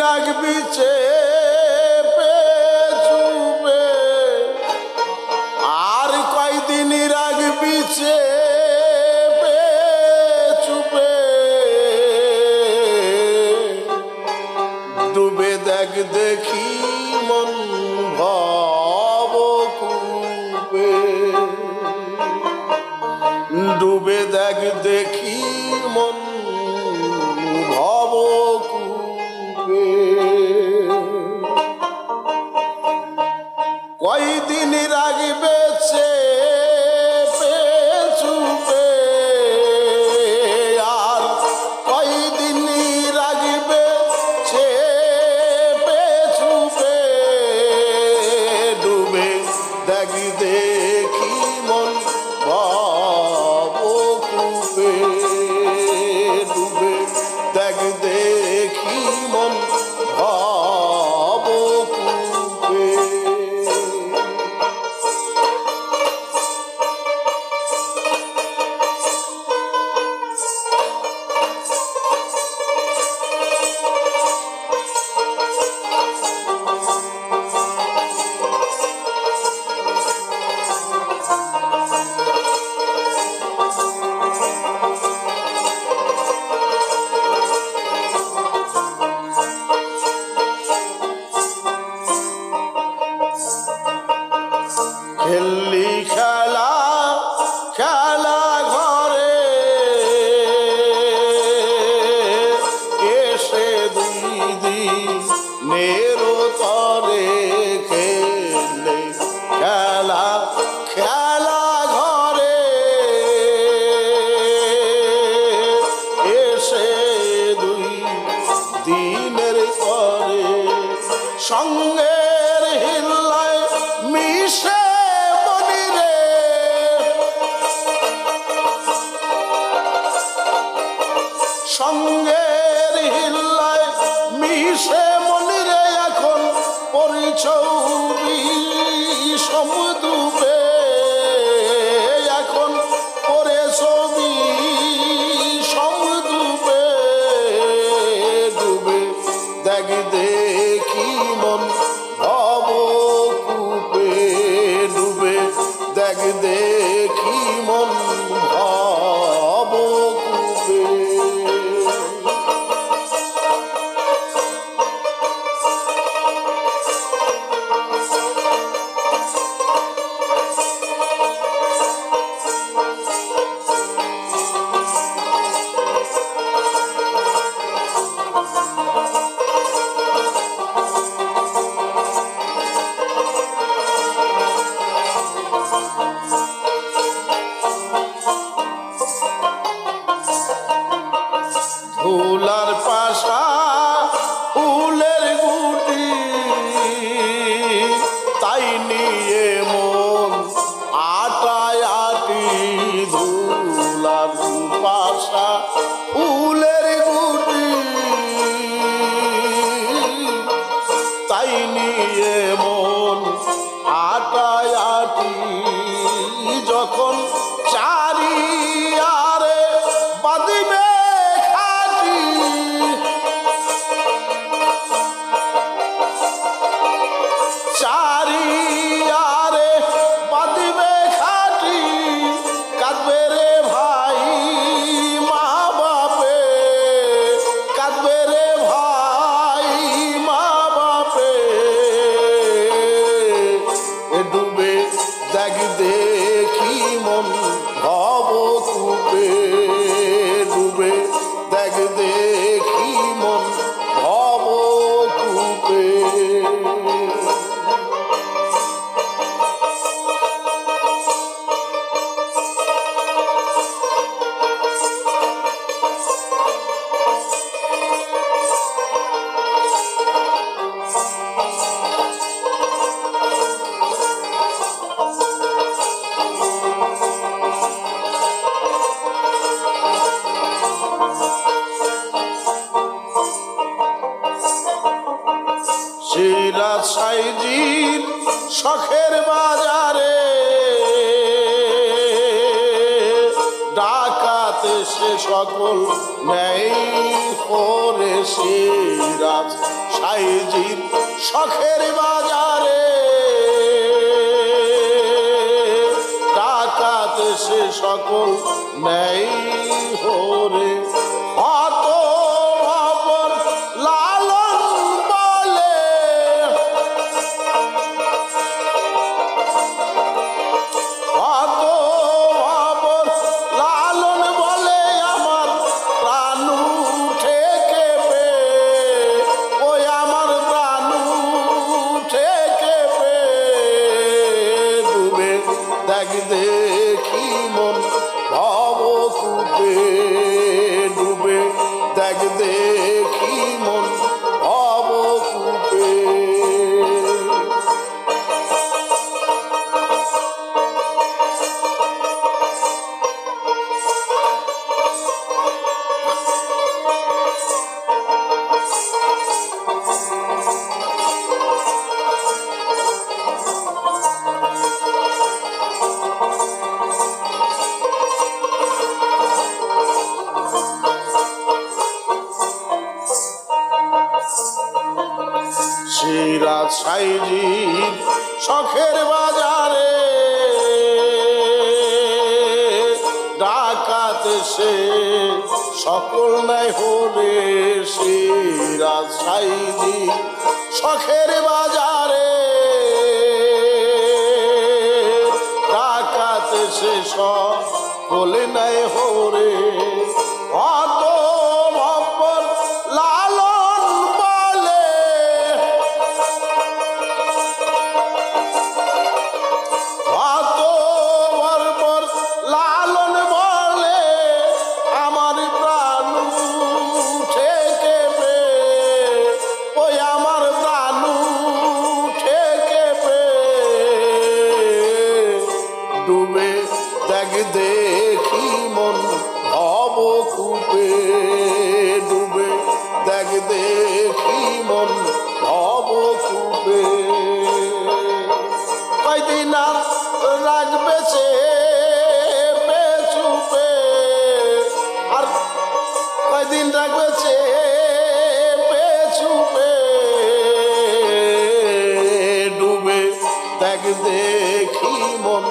রাখবি চেপে চুপে, আর কয়দিন রাখবি চেপে চুপে, ডুবে দেখ দেখি মন ভবকূপে, ডুবে দেখ দেখি মন ভবকূপে। কয়দিন রাখবে চেপে চুপে, আর কয়দিন রাখবে চেপে চুপে, ডুবে দেখ দেখি মন ভবকূপে, ডুবে দেখ দেখি মন ভবকূপে। খেললি খেলা খেলা ঘরে, এসে দুই দিনের তরে, খেললে খেলা খেলা ঘরে, এসে দুই দিনের তরে, সঙ্গের হিল্লায় মিশে সঙ্গের হিল্লায় মিশে মনিরে, এখন পরিছবি সমদুবে, এখন পরে ছবি সমদুবে, ডুবে দেখ দেখি মন ভবকূপে, ডুবে দেখ দেখি মন ভবকূপে। ফুলার পাশা ফুলের গুটি, তাই নিয়ে মন আটায় আটি, ধুলার পাশা ফুলের গুটি, তাই নিয়ে মন আটায় আটি, যখন চারি আরে বাঁধিবে চারিয়ারে বাঁধিবে খাটি, কাঁদবে রে ভাই মা বাপে, কাঁদবে রে ভাই মা বাপে, ডুবে দেখ দেখি মন ভবকূপে, ডুবে দেখ দেখি মন ভবকূপে। রাজশাহীর শখের বাজারে ডাকাতে সে সকল নেই করে সিরাজ সাইজির শখের বাজারে ডাকাত সে সকল নেই হরে অত ভবন লালন বলে অত ভবন লালন বলে আমার প্রাণ উঠে কেঁপে ওই আমার প্রাণ উঠে কেঁপে ডুবে দেখ দেখি মন ভব কূপে ডুবে দেখ দেখি মন ভব কূপে সিরাজ সাইজির শখের বাজারে ডাকাত সে সকল নাই হরে সিরাজ সাইজির শখের বাজারে ডাকাত সে সকল নাই হরে অত ভব্বর লালন বলে অত ভব্বর লালন বলে আমার প্রাণ উঠে কেঁপে ওই আমার প্রাণ উঠে কেঁপে ডুবে দেখ দেখি মন ভব কূপে ডুবে দেখ দেখি মন ভব কূপে কয়দিন আর রাখবে চেপে চুপে আর কয়দিন রাখবে চেপে চুপে ডুবে দেখ দেখি মন